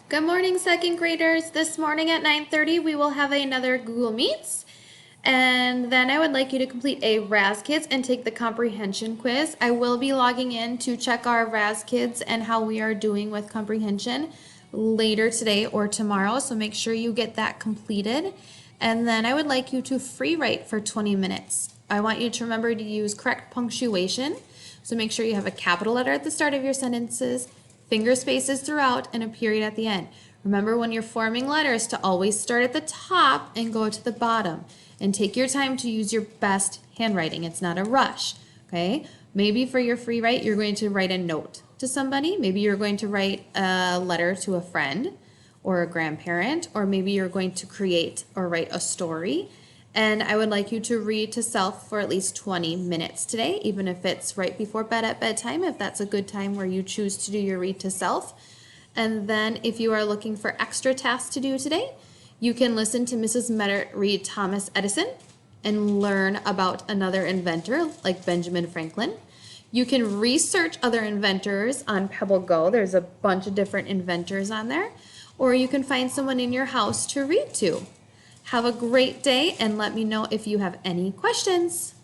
Good morning, second graders. This morning at 9:30, we will have another Google Meets. And then I would like you to complete a RAS Kids and take the comprehension quiz. I will be logging in to check our RAS Kids and how we are doing with comprehension later today or tomorrow. So make sure you get that completed. And then I would like you to free write for 20 minutes. I want you to remember to use correct punctuation. So make sure you have a capital letter at the start of your sentences, finger spaces throughout, and a period at the end. Remember when you're forming letters to always start at the top and go to the bottom. And take your time to use your best handwriting. It's not a rush, okay? Maybe for your free write, you're going to write a note to somebody. Maybe you're going to write a letter to a friend or a grandparent, or maybe you're going to create or write a story. And I would like you to read to self for at least 20 minutes today, even if it's right before bed at bedtime, if that's a good time where you choose to do your read to self. And then if you are looking for extra tasks to do today, you can listen to Mrs. Metter read Thomas Edison and learn about another inventor like Benjamin Franklin. You can research other inventors on Pebble Go. There's a bunch of different inventors on there. Or you can find someone in your house to read to. Have a great day and let me know if you have any questions.